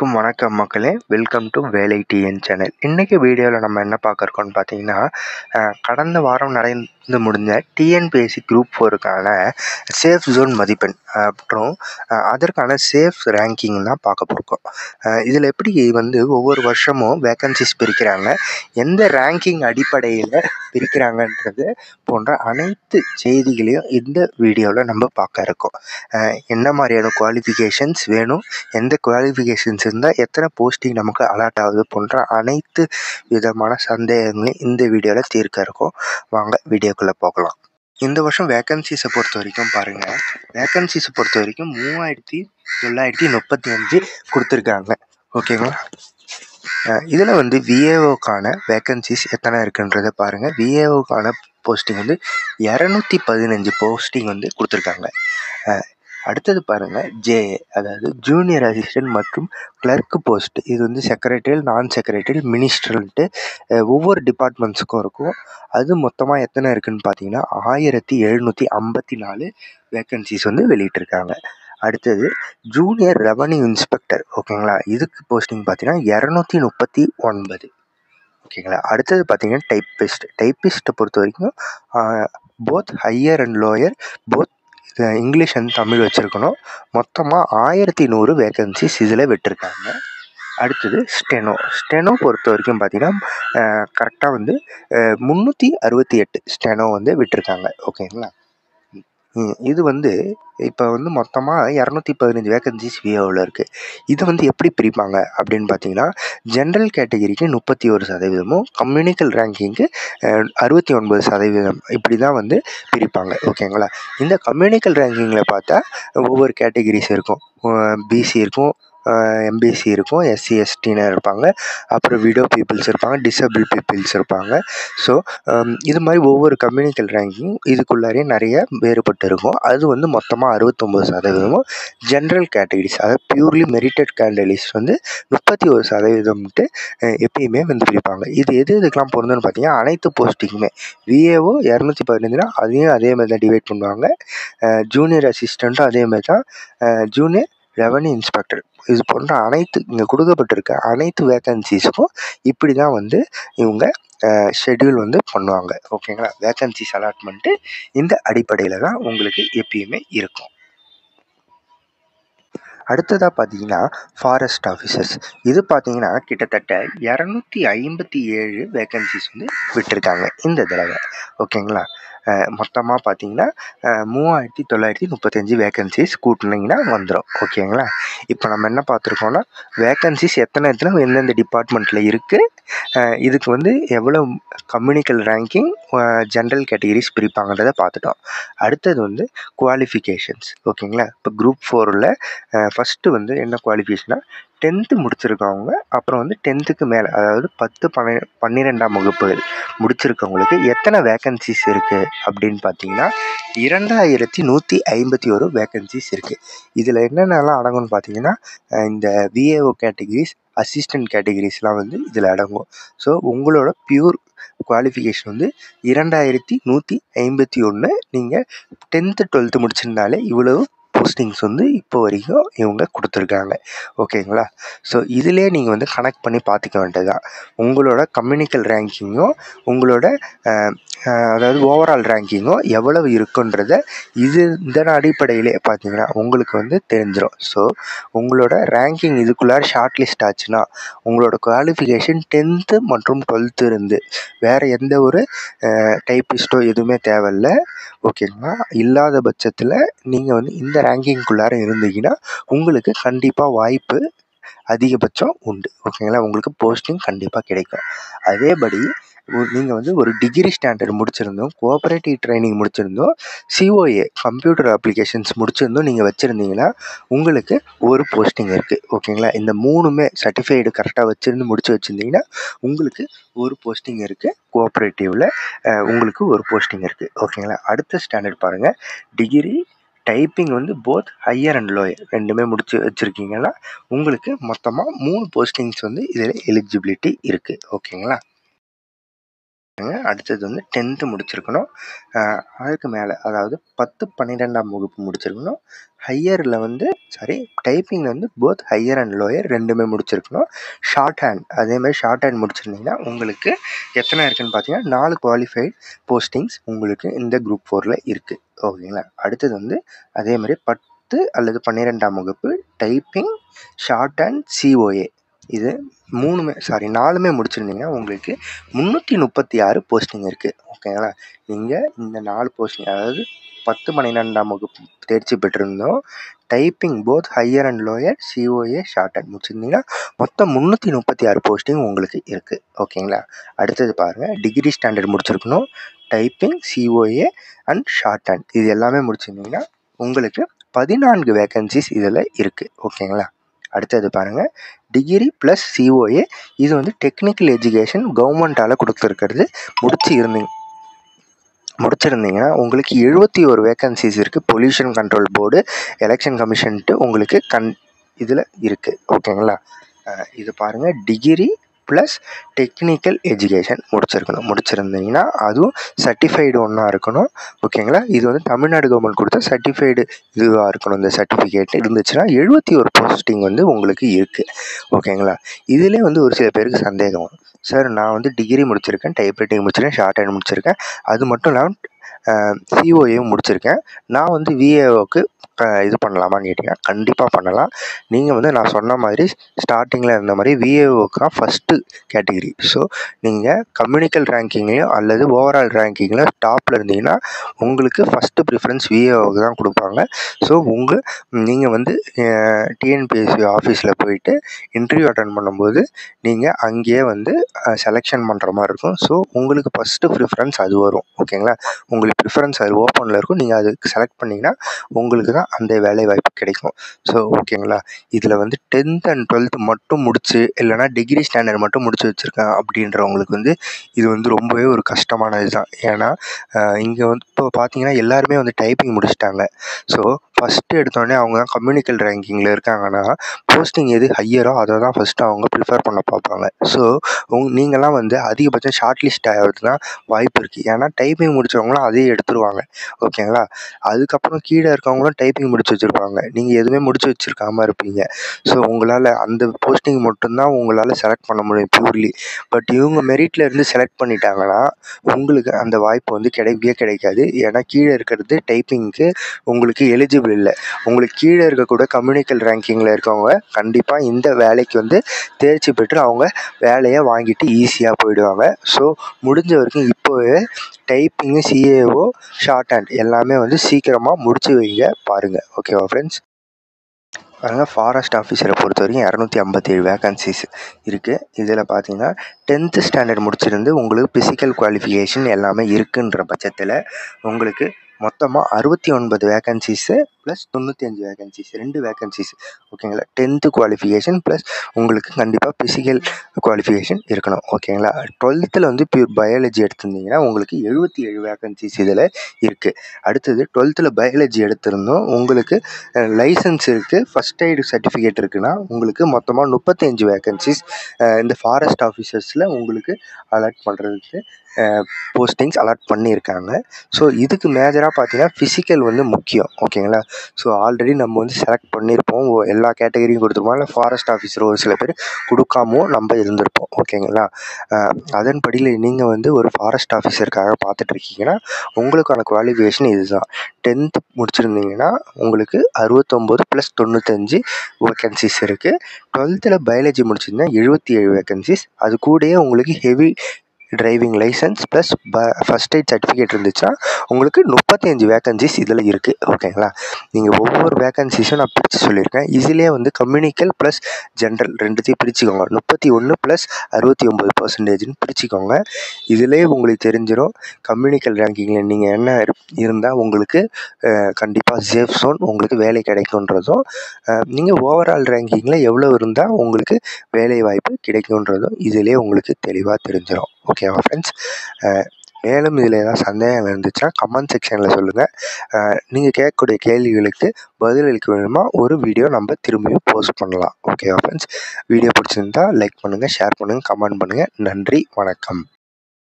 வணக்கம் மக்களே, welcome to வேலை டிஎன் சேனல். இன்றைக்கி வீடியோவில் நம்ம என்ன பார்க்க இருக்கோம்னு பார்த்தீங்கன்னா, கடந்த வாரம் நடந்து முடிஞ்ச டிஎன்பிஎஸ்சி குரூப் 4க்கான சேஃப் ஜோன் மதிப்பெண் மற்றும் அதற்கான சேஃப் ரேங்கிங் தான் பார்க்க போகிறோம். இதில் எப்படி வந்து ஒவ்வொரு வருஷமும் வேக்கன்சிஸ் பிரிக்கிறாங்க, எந்த ரேங்கிங் அடிப்படையில் பிரிக்கிறாங்கன்றது போன்ற அனைத்து செய்திகளையும் இந்த வீடியோவில் நம்ம பார்க்க இருக்கோம். என்ன மாதிரியான குவாலிஃபிகேஷன்ஸ் வேணும், எந்த குவாலிஃபிகேஷன்ஸ் இருந்தால் எத்தனை போஸ்டிங் நமக்கு அலாட் ஆகுது போன்ற அனைத்து விதமான சந்தேகங்களையும் இந்த வீடியோவில் தீர்க்க இருக்கோம். வாங்க வீடியோக்குள்ளே போகலாம். இந்த வருஷம் வேக்கன்சிஸை பொறுத்த வரைக்கும் பாருங்கள், வேக்கன்சிஸை பொறுத்த வரைக்கும் 3935 கொடுத்துருக்காங்க. ஓகேங்களா? இதில் வந்து விஏஓக்கான வேக்கன்சிஸ் எத்தனை இருக்குன்றதை பாருங்கள். விஏஓக்கான போஸ்டிங் வந்து 215 போஸ்டிங் வந்து கொடுத்துருக்காங்க. அடுத்தது பாருங்கள், ஜேஏ அதாவது ஜூனியர் அசிஸ்டன்ட் மற்றும் கிளர்க்கு போஸ்ட். இது வந்து செக்ரட்டரியல், நான் செக்ரட்டரியல், மினிஸ்ட்ரல்ட்டு ஒவ்வொரு டிபார்ட்மெண்ட்ஸுக்கும் இருக்கும். அது மொத்தமாக எத்தனை இருக்குதுன்னு பார்த்தீங்கன்னா 1754 வேக்கன்சிஸ் வந்து வெளியிட்டிருக்காங்க. அடுத்தது ஜூனியர் ரெவன்யூ இன்ஸ்பெக்டர். ஓகேங்களா? இதுக்கு போஸ்டிங் பார்த்தீங்கன்னா 239. ஓகேங்களா? அடுத்தது பார்த்தீங்கன்னா டைப்பிஸ்ட்டை பொறுத்த வரைக்கும் both higher and lower both English and Tamil வச்சுருக்கணும். மொத்தமாக 1100 வேக்கன்சிஸ் இதில் விட்டுருக்காங்க. அடுத்தது ஸ்டெனோ பொறுத்த வரைக்கும் பார்த்திங்கன்னா கரெக்டாக வந்து 368 ஸ்டெனோ வந்து விட்டுருக்காங்க. ஓகேங்களா? இது வந்து இப்போ வந்து மொத்தமாக 215 வேக்கன்சிஸ் விஏஓவில் இருக்குது. இது வந்து எப்படி பிரிப்பாங்க அப்படின்னு பார்த்தீங்கன்னா, ஜென்ரல் கேட்டகிரிக்கு 31%, கம்யூனிக்கல் ரேங்கிங்க்கு 69% இப்படி தான் வந்து பிரிப்பாங்க. ஓகேங்களா? இந்த கம்யூனிக்கல் ரேங்கிங்கில் பார்த்தா ஒவ்வொரு கேட்டகிரிஸ் இருக்கும். பிசி இருக்கும், எம்பிசி இருக்கும், எஸ்சி எஸ்டின்னு இருப்பாங்க, அப்புறம் விடோ பீப்புள்ஸ் இருப்பாங்க, டிசபிள் பீப்புள்ஸ் இருப்பாங்க. ஸோ இது மாதிரி ஒவ்வொரு கம்யூனிக்கல் ரேங்கிங் இதுக்குள்ளாரே நிறைய வேறுபட்டு இருக்கும். அது வந்து மொத்தமாக 69%. ஜென்ரல் கேட்டகிரிஸ் அதாவது பியூர்லி மெரிட்டட் கேண்டிடேட்ஸ் வந்து 31% எப்பயுமே வந்து பிரிப்பாங்க. இது எதுக்கெல்லாம் பொருந்துன்னு பார்த்தீங்கன்னா, அனைத்து போஸ்டிங்குமே விஏஓ 215னா அதையும் அதே மாதிரி தான் டிவைட் பண்ணுவாங்க. ஜூனியர் அசிஸ்டண்ட்டும் அதே மாதிரி தான், ஜூனியர் ரெவன்யூ இன்ஸ்பெக்டர் இது போன்ற அனைத்து இங்கே கொடுக்கப்பட்டிருக்க அனைத்து வேக்கன்சிஸுக்கும் இப்படி தான் வந்து இவங்க ஷெட்யூல் வந்து பண்ணுவாங்க. ஓகேங்களா? வேக்கன்சிஸ் அலாட்மெண்ட்டு இந்த அடிப்படையில் தான் உங்களுக்கு எப்பயுமே இருக்கும். அடுத்ததாக பார்த்தீங்கன்னா ஃபாரஸ்ட் ஆஃபீஸர்ஸ். இது பார்த்தீங்கன்னா கிட்டத்தட்ட 257 வேக்கன்சிஸ் வந்து விட்டுருக்காங்க இந்த தடவை. ஓகேங்களா? மொத்தமாக பார்த்தீங்கன்னா 3935 வேக்கன்சிஸ் கூட்டினீங்கன்னா வந்துடும். ஓகேங்களா? இப்போ நம்ம என்ன பார்த்துருக்கோன்னா, வேக்கன்சிஸ் எந்தெந்த டிபார்ட்மெண்ட்டில் இருக்குது, இதுக்கு வந்து எவ்வளோ கம்யூனிக்கல் ரேங்கிங், ஜென்ரல் கேட்டகிரிஸ் பிரிப்பாங்கன்றதை பார்த்துட்டோம். அடுத்தது வந்து குவாலிஃபிகேஷன்ஸ். ஓகேங்களா? இப்போ குரூப் 4ல் ஃபஸ்ட்டு வந்து என்ன குவாலிஃபிகேஷன்னா 10th முடிச்சிருக்கவங்க, அப்புறம் வந்து 10th மேலே அதாவது 12ஆம் வகுப்புகள் முடிச்சிருக்கவங்களுக்கு எத்தனை வேக்கன்சிஸ் இருக்குது அப்படின்னு பார்த்தீங்கன்னா 2151 வேக்கன்சிஸ் இருக்குது. இதில் என்னென்னலாம் அடங்கும்னு பார்த்தீங்கன்னா, இந்த விஏஓ கேட்டகிரிஸ், அசிஸ்டன்ட் கேட்டகிரிஸ்லாம் வந்து இதில் அடங்கும். ஸோ உங்களோட பியூர் குவாலிஃபிகேஷன் வந்து 2151. நீங்கள் 10th 12th முடிச்சிருந்தாலே இவ்வளோ போஸ்டிங்ஸ் வந்து இப்போ வரைக்கும் இவங்க கொடுத்துருக்காங்க. ஓகேங்களா? ஸோ இதிலே நீங்கள் வந்து கனெக்ட் பண்ணி பார்த்துக்க வேண்டியது தான். உங்களோட கம்யூனிக்கல் ரேங்கிங்கும் உங்களோட அதாவது ஓவரால் ரேங்கிங்கும் எவ்வளவு இருக்குன்றத இதன் அடிப்படையிலே பார்த்தீங்கன்னா உங்களுக்கு வந்து தெரிஞ்சிடும். ஸோ உங்களோட ரேங்கிங் இதுக்குள்ளார ஷார்ட் லிஸ்ட் ஆச்சுன்னா உங்களோட குவாலிஃபிகேஷன் 10th மற்றும் 12th இருந்து வேறு எந்த ஒரு டைப்பிஸ்ட்டோ எதுவுமே தேவையில்லை. ஓகேங்களா? இல்லாத பட்சத்தில் நீங்கள் வந்து இந்த ரேங்கிங்குள்ளார இருந்தீங்கன்னா உங்களுக்கு கண்டிப்பாக வாய்ப்பு அதிகபட்சம் உண்டு. ஓகேங்களா? உங்களுக்கு போஸ்டிங் கண்டிப்பாக கிடைக்கும். அதேபடி நீங்கள் வந்து ஒரு டிகிரி ஸ்டாண்டர்ட் முடிச்சிருந்தோம், கோஆப்ரேட்டிவ் ட்ரைனிங் முடிச்சிருந்தோம், சிஓஏ கம்ப்யூட்டர் அப்ளிகேஷன்ஸ் முடிச்சிருந்தோம் நீங்கள் வச்சுருந்தீங்கன்னா உங்களுக்கு ஒரு போஸ்டிங் இருக்குது. ஓகேங்களா? இந்த 3மே சர்டிஃபைடு கரெக்டாக முடிச்சு வச்சுருந்தீங்கன்னா உங்களுக்கு ஒரு போஸ்டிங் இருக்குது. கோஆப்ரேட்டிவில் உங்களுக்கு ஒரு போஸ்டிங் இருக்குது. ஓகேங்களா? அடுத்த ஸ்டாண்டர்ட் பாருங்கள், டிகிரி டைப்பிங் வந்து போத் ஹையர் அண்ட் லோயர் ரெண்டுமே முடிச்சு வச்சுருக்கீங்கன்னா உங்களுக்கு மொத்தமாக 3 போஸ்டிங்ஸ் வந்து இதில் எலிஜிபிலிட்டி இருக்குது. ஓகேங்களா? அடுத்தது வந்து 10th முடிச்சிருக்கணும். அதுக்கு மேலே அதாவது 10, 12ஆம் வகுப்பு முடிச்சிருக்கணும். ஹையரில் வந்து டைப்பிங்கில் வந்து போத் ஹையர் அண்ட் லோயர் ரெண்டுமே முடிச்சிருக்கணும். ஷார்ட் ஹேண்ட் அதேமாதிரி ஷார்ட் ஹேண்ட் முடிச்சிருந்தீங்கன்னா உங்களுக்கு எத்தனை இருக்குதுன்னு பார்த்தீங்கன்னா 4 குவாலிஃபைட் போஸ்டிங்ஸ் உங்களுக்கு இந்த குரூப் 4ல் இருக்குது. ஓகேங்களா. அடுத்தது வந்து அதேமாதிரி 10 அல்லது 12ஆம் வகுப்பு டைப்பிங், ஷார்ட் ஹேண்ட், COA இது 4மே முடிச்சிருந்தீங்கன்னா உங்களுக்கு 336 போஸ்டிங் இருக்குது. ஓகேங்களா. நீங்கள் இந்த 4 போஸ்டிங் அதாவது 10, 12ஆம் வகுப்பு தேர்ச்சி பெற்றிருந்தோம், typing both higher and lower, COA, shorthand முடிச்சிருந்தீங்கன்னா மொத்தம் 336 போஸ்டிங் உங்களுக்கு இருக்குது. ஓகேங்களா. அடுத்தது பாருங்கள், டிகிரி ஸ்டாண்டர்ட் முடிச்சிருக்கணும், typing, COA and shorthand இது எல்லாமே முடிச்சிருந்தீங்கன்னா உங்களுக்கு 14 வேகன்சிஸ் இதில் இருக்குது. ஓகேங்களா. அடுத்தது பாருங்கள், டிகிரி ப்ளஸ் COA இது வந்து டெக்னிக்கல் எஜுகேஷன் கவர்மெண்ட்டால் கொடுத்துருக்கிறது. முடிச்சிருந்தீங்கன்னா உங்களுக்கு 71 வேகன்சிஸ் இருக்குது. பொல்யூஷன் கண்ட்ரோல் போர்டு, எலெக்ஷன் கமிஷன்ட்டு உங்களுக்கு இதில் இருக்குது. ஓகேங்களா. இது பாருங்கள், டிகிரி ப்ளஸ் டெக்னிக்கல் எஜுகேஷன் முடிச்சிருந்தீங்கன்னா அதுவும் சர்டிஃபைடு ஒன்றா இருக்கணும். ஓகேங்களா. இது வந்து தமிழ்நாடு கவர்மெண்ட் கொடுத்த சர்டிஃபைடு இதுவாக இருக்கணும். இந்த சர்டிஃபிகேட் இருந்துச்சுன்னா 71 போஸ்டிங் வந்து உங்களுக்கு இருக்குது. ஓகேங்களா. இதிலே வந்து ஒரு சில பேருக்கு சந்தேகம் வரும், சார் நான் வந்து டிகிரி முடிச்சிருக்கேன், டைப்ரைட்டிங் முடிச்சிருக்கேன், ஷார்ட் ஹேண்ட் முடிச்சிருக்கேன், அது மட்டும் இல்லாமல் COAவும் முடிச்சிருக்கேன், நான் வந்து VAOக்கு இது பண்ணலாமான்னு கேட்டிங்கன்னா கண்டிப்பாக பண்ணலாம். நீங்கள் வந்து நான் சொன்ன மாதிரி ஸ்டார்டிங்கில் இருந்த மாதிரி VAOக்கு தான் ஃபஸ்ட்டு கேட்டகிரி. ஸோ நீங்கள் கம்யூனிக்கல் ரேங்கிங்லேயும் அல்லது ஓவரால் ரேங்கிங்கில் டாப்பில் இருந்தீங்கன்னா உங்களுக்கு ஃபஸ்ட்டு ப்ரிஃபரன்ஸ் VAOக்கு தான் கொடுப்பாங்க. ஸோ நீங்கள் வந்து TNPSC ஆஃபீஸில் போயிட்டு இன்டர்வியூ அட்டன் பண்ணும்போது நீங்கள் அங்கேயே வந்து செலெக்ஷன் பண்ணுற மாதிரி இருக்கும். ஸோ உங்களுக்கு ஃபஸ்ட்டு ப்ரிஃபரன்ஸ் அது வரும். ஓகேங்களா. உங்களுக்கு ப்ரிஃபரன்ஸ் அது ஓப்பனில் இருக்கும், நீங்கள் அதுக்கு செலக்ட் பண்ணிங்கன்னா உங்களுக்கு தான் அந்த வேலை வாய்ப்பு கிடைக்கும். ஸோ ஓகேங்களா. இதில் வந்து 10th அண்ட் 12th மட்டும் முடிச்சு இல்லைனா டிகிரி ஸ்டாண்டர்ட் மட்டும் முடிச்சு வச்சுருக்கேன் அப்படின்றவங்களுக்கு வந்து இது வந்து ரொம்பவே ஒரு கஷ்டமானது தான். ஏன்னா இங்கே வந்து இப்போ பார்த்தீங்கன்னா எல்லாருமே வந்து டைப்பிங் முடிச்சிட்டாங்க. ஸோ ஃபஸ்ட்டு எடுத்தோடனே அவங்க தான் கம்யூனிக்கல் ரேங்கிங்கில் இருக்காங்கன்னா போஸ்டிங் எது ஹையரோ அதை தான் ஃபஸ்ட்டு அவங்க ப்ரிஃபர் பண்ண பார்ப்பாங்க. ஸோ நீங்கள்லாம் வந்து அதிகபட்சம் ஷார்ட் லிஸ்ட் ஆகிறது தான் வாய்ப்பு இருக்குது. ஏன்னா டைப்பிங் முடித்தவங்களாம் அதையே எடுத்துருவாங்க. ஓகேங்களா. அதுக்கப்புறம் கீழே இருக்கவங்களும் டைப்பிங் முடிச்சு வச்சுருப்பாங்க, நீங்கள் எதுவுமே முடிச்சு வச்சுருக்காமல் இருப்பீங்க. ஸோ உங்களால் அந்த போஸ்டிங் மட்டும்தான் உங்களால் செலக்ட் பண்ண முடியும் பியூர்லி. பட் இவங்க மெரிட்டில் இருந்து செலக்ட் பண்ணிட்டாங்கன்னா உங்களுக்கு அந்த வாய்ப்பு வந்து கிடைக்கவே கிடைக்காது. ஏன்னா கீழே இருக்கிறது டைப்பிங்க்கு உங்களுக்கு எலிஜிபிள் இல்லை. உங்களுக்கு கீழே இருக்கக்கூட கம்யூனிக்கல் ரேங்கிங்கில் இருக்கவங்க கண்டிப்பாக இந்த வேலைக்கு வந்து தேர்ச்சி பெற்று அவங்க வேலையை வாங்கிட்டு ஈஸியாக போயிடுவாங்க. ஸோ முடிஞ்ச வரைக்கும் இப்போவே டைப்பிங்கு, CAO, ஷார்ட் ஹேண்ட் எல்லாமே வந்து சீக்கிரமாக முடிச்சு வைங்க பாருங்கள். ஓகேவா ஃப்ரெண்ட்ஸ். பாருங்கள், ஃபாரஸ்ட் ஆஃபீஸரை பொறுத்த வரைக்கும் 257 வேகன்சிஸ் இருக்குது. இதில் பார்த்தீங்கன்னா 10th ஸ்டாண்டர்ட் முடிச்சிருந்து உங்களுக்கு ஃபிசிக்கல் குவாலிஃபிகேஷன் எல்லாமே இருக்குன்ற பட்சத்தில் உங்களுக்கு மொத்தமாக 69 வேகன்சிஸு ப்ளஸ் 95 வேகன்சிஸ் 2 வேகன்சிஸ். ஓகேங்களா. 10th குவாலிஃபிகேஷன் ப்ளஸ் உங்களுக்கு கண்டிப்பாக ஃபிசிக்கல் குவாலிஃபிகேஷன் இருக்கணும். ஓகேங்களா. 12th வந்து பியூர் பயாலஜி எடுத்திருந்தீங்கன்னா உங்களுக்கு 77 வேகன்சிஸ் இதில் இருக்குது. அடுத்தது 12th பயாலஜி எடுத்திருந்தோம் உங்களுக்கு லைசன்ஸ் இருக்குது, ஃபஸ்ட் எய்டு சர்டிஃபிகேட் இருக்குன்னா உங்களுக்கு மொத்தமாக 35 வேகன்சிஸ் இந்த ஃபாரஸ்ட் ஆஃபீஸர்ஸில் உங்களுக்கு அலாட் பண்ணுறதுக்கு போஸ்டிங்ஸ் அலாட் பண்ணியிருக்காங்க. ஸோ இதுக்கு மேஜராக பார்த்தீங்கன்னா ஃபிசிக்கல் வந்து முக்கியம். ஓகேங்களா. ஸோ ஆல்ரெடி நம்ம வந்து செலக்ட் பண்ணியிருப்போம், எல்லா கேட்டகரியும் கொடுத்துருப்போம், இல்லை ஃபாரஸ்ட் ஆஃபீஸர் ஒரு சில பேர் கொடுக்காமவும் நம்ம இருந்திருப்போம். ஓகேங்களா. அதன்படியில் நீங்கள் வந்து ஒரு ஃபாரஸ்ட் ஆஃபீஸருக்காக பார்த்துட்ருக்கீங்கன்னா உங்களுக்கான குவாலிஃபிகேஷன் இதுதான். 10th முடிச்சிருந்தீங்கன்னா உங்களுக்கு 69 ப்ளஸ் 95 வேகன்சிஸ் இருக்குது. 12th பயாலஜி முடிச்சிருந்தா 77 வேகன்சிஸ். அது கூடயே உங்களுக்கு heavy driving licence plus first aid certificate இருந்துச்சுன்னா உங்களுக்கு 35 வேகன்சிஸ் இதில் இருக்குது. ஓகேங்களா. நீங்கள் ஒவ்வொரு வேகன்சிஸும் நான் பிரித்து சொல்லியிருக்கேன். இதிலே வந்து கம்யூனிக்கல் ப்ளஸ் ஜென்ரல் ரெண்டுத்தையும் பிரிச்சுக்கோங்க. 31 ப்ளஸ் 69% பிரிச்சுக்கோங்க. இதிலே உங்களுக்கு தெரிஞ்சிடும் கம்யூனிக்கல் ரேங்கிங்கில் நீங்கள் என்ன இருந்தால் உங்களுக்கு கண்டிப்பாக சேஃப் ஜோன் உங்களுக்கு வேலை கிடைக்குன்றதும், நீங்கள் ஓவரால் ரேங்கிங்கில் எவ்வளோ இருந்தால் உங்களுக்கு வேலை வாய்ப்பு கிடைக்குன்றதும் இதிலே உங்களுக்கு தெளிவாக தெரிஞ்சிடும். ஓகேவா ஃப்ரெண்ட்ஸ். மேலும் இதில் ஏதாவது சந்தேகம் இருந்துச்சுன்னா கமெண்ட் செக்ஷனில் சொல்லுங்கள். நீங்கள் கேட்கக்கூடிய கேள்விகளுக்கு பதிலளிக்க வேணுமா ஒரு வீடியோ நம்ம திரும்பியும் போஸ்ட் பண்ணலாம். ஓகேவா ஃப்ரெண்ட்ஸ். வீடியோ பிடிச்சிருந்தால் லைக் பண்ணுங்கள், ஷேர் பண்ணுங்கள், கமெண்ட் பண்ணுங்கள். நன்றி, வணக்கம்.